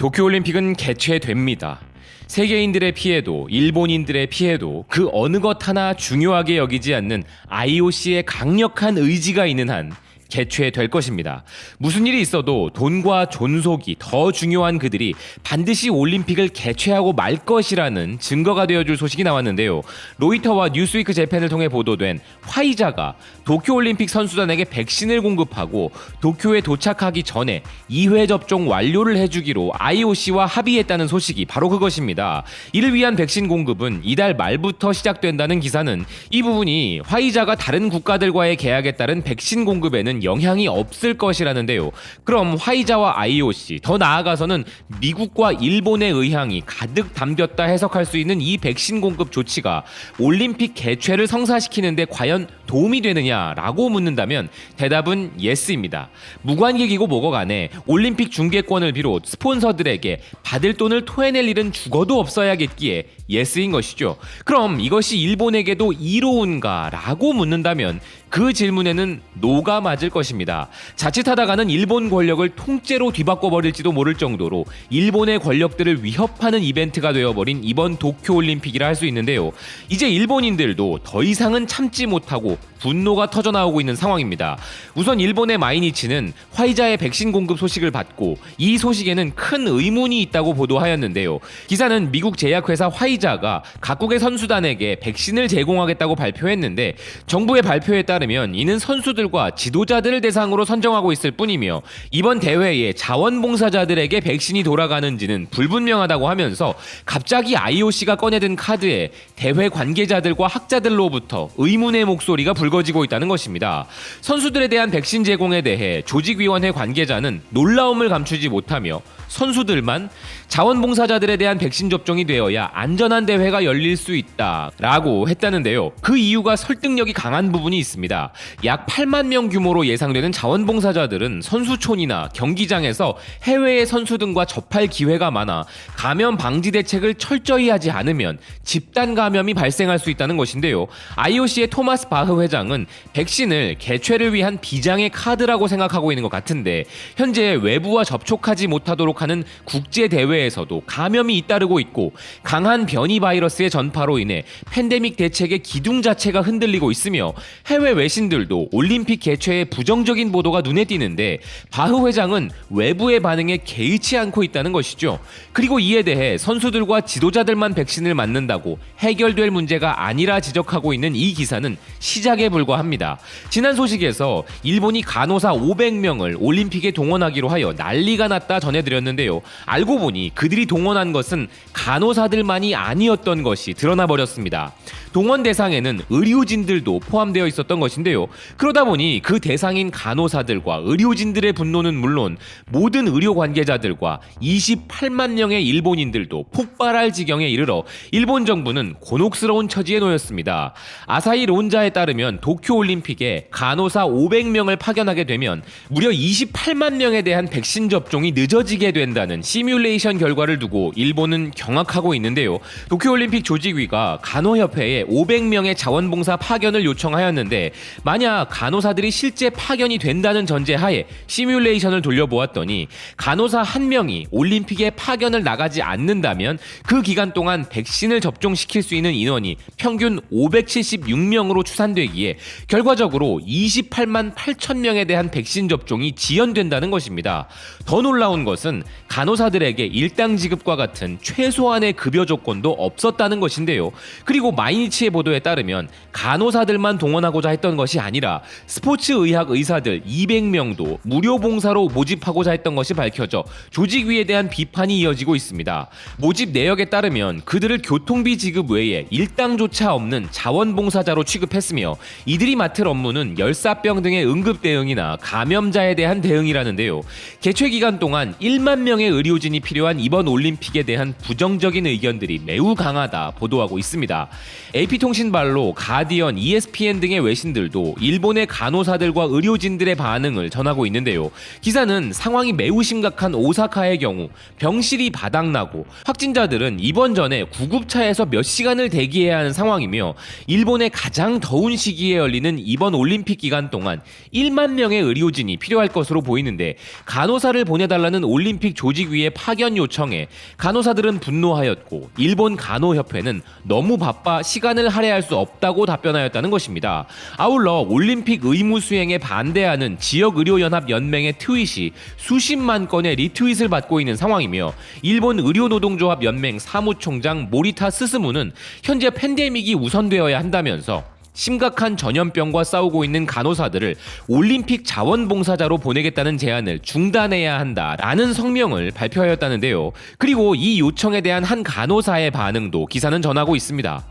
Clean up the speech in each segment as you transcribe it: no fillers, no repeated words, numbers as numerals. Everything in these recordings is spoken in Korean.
도쿄올림픽은 개최됩니다. 세계인들의 피해도 일본인들의 피해도 그 어느 것 하나 중요하게 여기지 않는 IOC의 강력한 의지가 있는 한 개최될 것입니다. 무슨 일이 있어도 돈과 존속이 더 중요한 그들이 반드시 올림픽을 개최하고 말 것이라는 증거가 되어줄 소식이 나왔는데요. 로이터와 뉴스위크 재팬을 통해 보도된 화이자가 도쿄올림픽 선수단에게 백신을 공급하고 도쿄에 도착하기 전에 2회 접종 완료를 해주기로 IOC와 합의했다는 소식이 바로 그것입니다. 이를 위한 백신 공급은 이달 말부터 시작된다는 기사는 이 부분이 화이자가 다른 국가들과의 계약에 따른 백신 공급에는 영향이 없을 것이라는데요. 그럼 화이자와 IOC, 더 나아가서는 미국과 일본의 의향이 가득 담겼다 해석할 수 있는 이 백신 공급 조치가 올림픽 개최를 성사시키는데 과연 도움이 되느냐라고 묻는다면 대답은 예스입니다. 무관객이고 뭐고 간에 올림픽 중계권을 비롯 스폰서들에게 받을 돈을 토해낼 일은 죽어도 없어야겠기에 예스인 것이죠. 그럼 이것이 일본에게도 이로운가라고 묻는다면 그 질문에는 노가 맞을 것입니다. 자칫하다가는 일본 권력을 통째로 뒤바꿔버릴지도 모를 정도로 일본의 권력들을 위협하는 이벤트가 되어버린 이번 도쿄올림픽이라 할 수 있는데요. 이제 일본인들도 더 이상은 참지 못하고 분노가 터져나오고 있는 상황입니다. 우선 일본의 마이니치는 화이자의 백신 공급 소식을 받고 이 소식에는 큰 의문이 있다고 보도하였는데요. 기사는 미국 제약회사 화이자가 각국의 선수단에게 백신을 제공하겠다고 발표했는데 정부의 발표에 따르면 이는 선수들과 지도자들을 대상으로 선정하고 있을 뿐이며 이번 대회에 자원봉사자들에게 백신이 돌아가는지는 불분명하다고 하면서 갑자기 IOC가 꺼내든 카드에 대회 관계자들과 학자들로부터 의문의 목소리가 불거지고 있다는 것입니다. 선수들에 대한 백신 제공에 대해 조직위원회 관계자는 놀라움을 감추지 못하며 선수들만 자원봉사자들에 대한 백신 접종이 되어야 안전한 대회가 열릴 수 있다라고 했다는데요. 그 이유가 설득력이 강한 부분이 있습니다. 약 8만 명 규모로 예상되는 자원봉사자들은 선수촌이나 경기장에서 해외의 선수 등과 접할 기회가 많아 감염 방지 대책을 철저히 하지 않으면 집단 감염이 발생할 수 있다는 것인데요. IOC의 토마스 바흐 회장은 백신을 개최를 위한 비장의 카드라고 생각하고 있는 것 같은데 현재 외부와 접촉하지 못하도록 하는 국제 대회에서도 감염이 잇따르고 있고 강한 변이 바이러스의 전파로 인해 팬데믹 대책의 기둥 자체가 흔들리고 있으며 해외 외신들도 올림픽 개최에 부정적인 보도가 눈에 띄는데 바흐 회장은 외부의 반응에 개의치 않고 있다는 것이죠. 그리고 이에 대해 선수들과 지도자들만 백신을 맞는다고 해결될 문제가 아니라 지적하고 있는 이 기사는 시작에 불과합니다. 지난 소식에서 일본이 간호사 500명을 올림픽에 동원하기로 하여 난리가 났다 전해드렸는데요. 알고 보니 그들이 동원한 것은 간호사들만이 아니었던 것이 드러나 버렸습니다. 동원 대상에는 의료진들도 포함되어 있었던 것인데요. 그러다 보니 그 대상인 간호사들과 의료진들의 분노는 물론 모든 의료 관계자들과 28만 명의 일본인들도 폭발할 지경에 이르러 일본 정부는 곤혹스러운 처지에 놓였습니다. 아사히 론자에 따르면 도쿄올림픽에 간호사 500명을 파견하게 되면 무려 28만 명에 대한 백신 접종이 늦어지게 된다는 시뮬레이션 결과를 두고 일본은 경악하고 있는데요. 도쿄올림픽 조직위가 간호협회에 500명의 자원봉사 파견을 요청하였는데 만약 간호사들이 실제 파견이 된다는 전제하에 시뮬레이션을 돌려보았더니 간호사 한 명이 올림픽에 파견을 나가지 않는다면 그 기간 동안 백신을 접종시킬 수 있는 인원이 평균 576명으로 추산되기에 결과적으로 28만 8천 명에 대한 백신 접종이 지연된다는 것입니다. 더 놀라운 것은 간호사들에게 일당 지급과 같은 최소한의 급여 조건도 없었다는 것인데요. 그리고 마이니치의 보도에 따르면 간호사들만 동원하고자 했던 것이 아니라 스포츠 의학 의사들 200명도 무료 봉사로 모집하고자 했던 것이 밝혀져 조직위에 대한 비판이 이어지고 있습니다. 모집 내역에 따르면 그들을 교통비 지급 외에 일당조차 없는 자원봉사자로 취급했으며 이들이 맡을 업무는 열사병 등의 응급 대응이나 감염자에 대한 대응이라는데요. 개최 기간 동안 1만 명의 의료진이 필요한 이번 올림픽에 대한 부정적인 의견들이 매우 강하다 보도하고 있습니다. AP통신발로 가디언, ESPN 등의 외신들도 일본의 간호사들과 의료진들의 반응을 전하고 있는데요. 기사는 상황이 매우 심각한 오사카의 경우 병실이 바닥나고 확진자들은 입원 전에 구급차에서 몇 시간을 대기해야 하는 상황이며 일본의 가장 더운 시기에 열리는 이번 올림픽 기간 동안 1만 명의 의료진이 필요할 것으로 보이는데 간호사를 보내달라는 올림픽 올림픽 조직위의 파견 요청에 간호사들은 분노하였고 일본 간호협회는 너무 바빠 시간을 할애할 수 없다고 답변하였다는 것입니다. 아울러 올림픽 의무 수행에 반대하는 지역의료연합연맹의 트윗이 수십만 건의 리트윗을 받고 있는 상황이며 일본 의료노동조합 연맹 사무총장 모리타 스스무는 현재 팬데믹이 우선되어야 한다면서 심각한 전염병과 싸우고 있는 간호사들을 올림픽 자원봉사자로 보내겠다는 제안을 중단해야 한다라는 성명을 발표하였다는데요. 그리고 이 요청에 대한 한 간호사의 반응도 기사는 전하고 있습니다.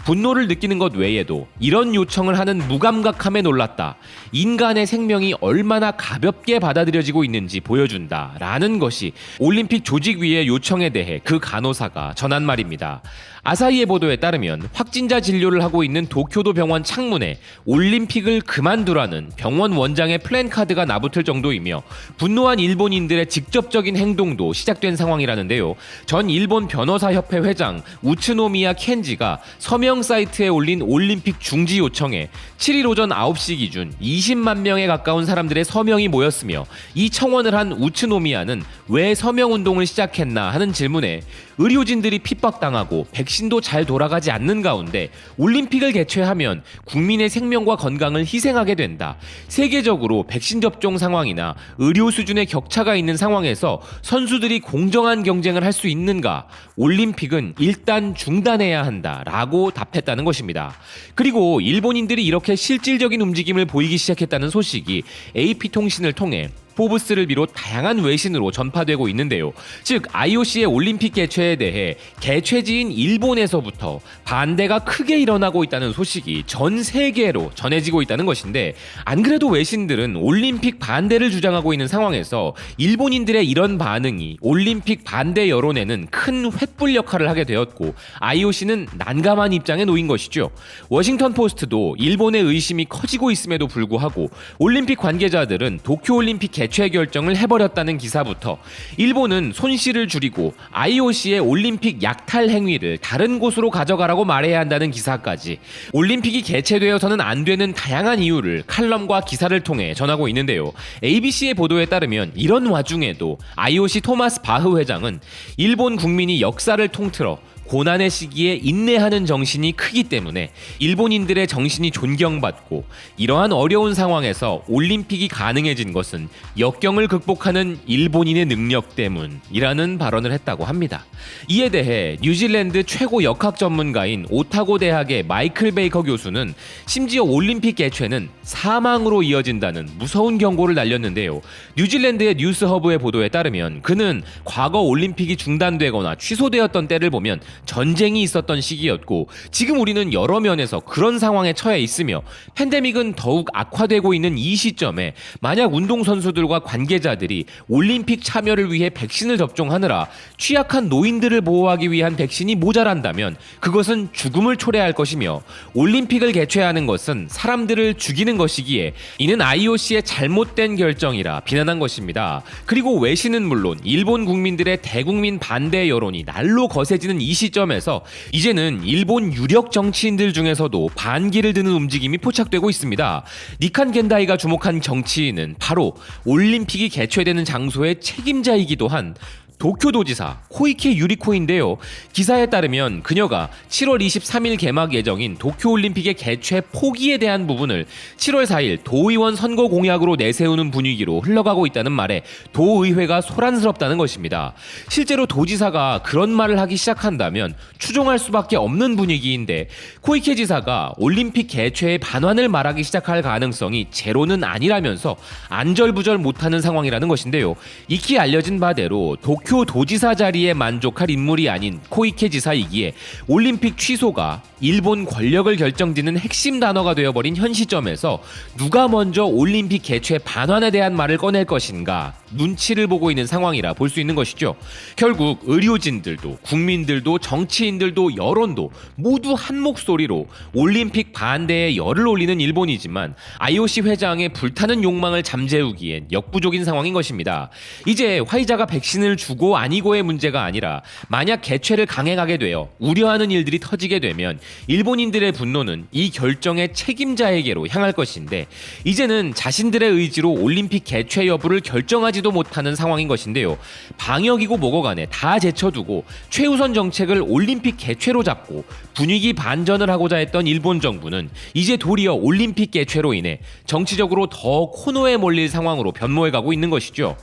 분노를 느끼는 것 외에도 이런 요청을 하는 무감각함에 놀랐다. 인간의 생명이 얼마나 가볍게 받아들여지고 있는지 보여준다라는 것이 올림픽 조직위의 요청에 대해 그 간호사가 전한 말입니다. 아사히의 보도에 따르면 확진자 진료를 하고 있는 도쿄도 병원 창문에 올림픽을 그만두라는 병원 원장의 플랜카드가 나붙을 정도이며 분노한 일본인들의 직접적인 행동도 시작된 상황이라는데요. 전 일본 변호사협회 회장 우츠노미야 켄지가 서명 사이트에 올린 올림픽 중지 요청에 7일 오전 9시 기준 20만 명에 가까운 사람들의 서명이 모였으며 이 청원을 한 우츠노미야는 왜 서명운동을 시작했나 하는 질문에 의료진들이 핍박당하고 백신도 잘 돌아가지 않는 가운데 올림픽을 개최하면 국민의 생명과 건강을 희생하게 된다. 세계적으로 백신 접종 상황이나 의료 수준의 격차가 있는 상황에서 선수들이 공정한 경쟁을 할 수 있는가? 올림픽은 일단 중단해야 한다라고 답했다는 것입니다. 그리고 일본인들이 이렇게 실질적인 움직임을 보이기 시작했다는 소식이 AP통신을 통해 포브스를 비롯 다양한 외신으로 전파되고 있는데요. 즉 IOC의 올림픽 개최에 대해 개최지인 일본에서부터 반대가 크게 일어나고 있다는 소식이 전 세계로 전해지고 있다는 것인데, 안 그래도 외신들은 올림픽 반대를 주장하고 있는 상황에서 일본인들의 이런 반응이 올림픽 반대 여론에는 큰 횃불 역할을 하게 되었고 IOC는 난감한 입장에 놓인 것이죠. 워싱턴 포스트도 일본의 의심이 커지고 있음에도 불구하고 올림픽 관계자들은 도쿄올림픽 개최 결정을 해버렸다는 기사부터 일본은 손실을 줄이고 IOC의 올림픽 약탈 행위를 다른 곳으로 가져가라고 말해야 한다는 기사까지 올림픽이 개최되어서는 안 되는 다양한 이유를 칼럼과 기사를 통해 전하고 있는데요. ABC의 보도에 따르면 이런 와중에도 IOC 토마스 바흐 회장은 일본 국민이 역사를 통틀어 고난의 시기에 인내하는 정신이 크기 때문에 일본인들의 정신이 존경받고 이러한 어려운 상황에서 올림픽이 가능해진 것은 역경을 극복하는 일본인의 능력 때문이라는 발언을 했다고 합니다. 이에 대해 뉴질랜드 최고 역학 전문가인 오타고 대학의 마이클 베이커 교수는 심지어 올림픽 개최는 사망으로 이어진다는 무서운 경고를 날렸는데요. 뉴질랜드의 뉴스허브의 보도에 따르면 그는 과거 올림픽이 중단되거나 취소되었던 때를 보면 전쟁이 있었던 시기였고 지금 우리는 여러 면에서 그런 상황에 처해 있으며 팬데믹은 더욱 악화되고 있는 이 시점에 만약 운동선수들과 관계자들이 올림픽 참여를 위해 백신을 접종하느라 취약한 노인들을 보호하기 위한 백신이 모자란다면 그것은 죽음을 초래할 것이며 올림픽을 개최하는 것은 사람들을 죽이는 것이기에 이는 IOC의 잘못된 결정이라 비난한 것입니다. 그리고 외신은 물론 일본 국민들의 대국민 반대 여론이 날로 거세지는 이 시점에서 이제는 일본 유력 정치인들 중에서도 반기를 드는 움직임이 포착되고 있습니다. 니칸 겐다이가 주목한 정치인은 바로 올림픽이 개최되는 장소의 책임자이기도 한 도쿄도지사 코이케 유리코인데요. 기사에 따르면 그녀가 7월 23일 개막 예정인 도쿄올림픽의 개최 포기에 대한 부분을 7월 4일 도의원 선거 공약으로 내세우는 분위기로 흘러가고 있다는 말에 도의회가 소란스럽다는 것입니다. 실제로 도지사가 그런 말을 하기 시작한다면 추종할 수밖에 없는 분위기인데 코이케 지사가 올림픽 개최에 반환을 말하기 시작할 가능성이 제로는 아니라면서 안절부절 못하는 상황이라는 것인데요. 익히 알려진 바대로 도쿄 도지사 자리에 만족할 인물이 아닌 코이케 지사이기에 올림픽 취소가 일본 권력을 결정짓는 핵심 단어가 되어버린 현 시점에서 누가 먼저 올림픽 개최 반환에 대한 말을 꺼낼 것인가 눈치를 보고 있는 상황이라 볼 수 있는 것이죠. 결국 의료진들도 국민들도 정치인들도 여론도 모두 한 목소리로 올림픽 반대에 열을 올리는 일본이지만 IOC 회장의 불타는 욕망을 잠재우기엔 역부족인 상황인 것입니다. 이제 화이자가 백신을 주고 주고 아니고의 문제가 아니라 만약 개최를 강행하게 되어 우려하는 일들이 터지게 되면 일본인들의 분노는 이 결정의 책임자에게로 향할 것인데 이제는 자신들의 의지로 올림픽 개최 여부를 결정하지도 못하는 상황인 것인데요. 방역이고 뭐고 간에 다 제쳐두고 최우선 정책을 올림픽 개최로 잡고 분위기 반전을 하고자 했던 일본 정부는 이제 도리어 올림픽 개최로 인해 정치적으로 더 코너에 몰릴 상황으로 변모해가고 있는 것이죠.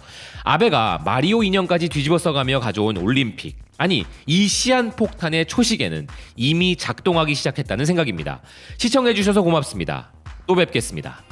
아베가 마리오 인형까지 뒤집어 써가며 가져온 올림픽, 아니 이 시한폭탄의 초시계는 이미 작동하기 시작했다는 생각입니다. 시청해주셔서 고맙습니다. 또 뵙겠습니다.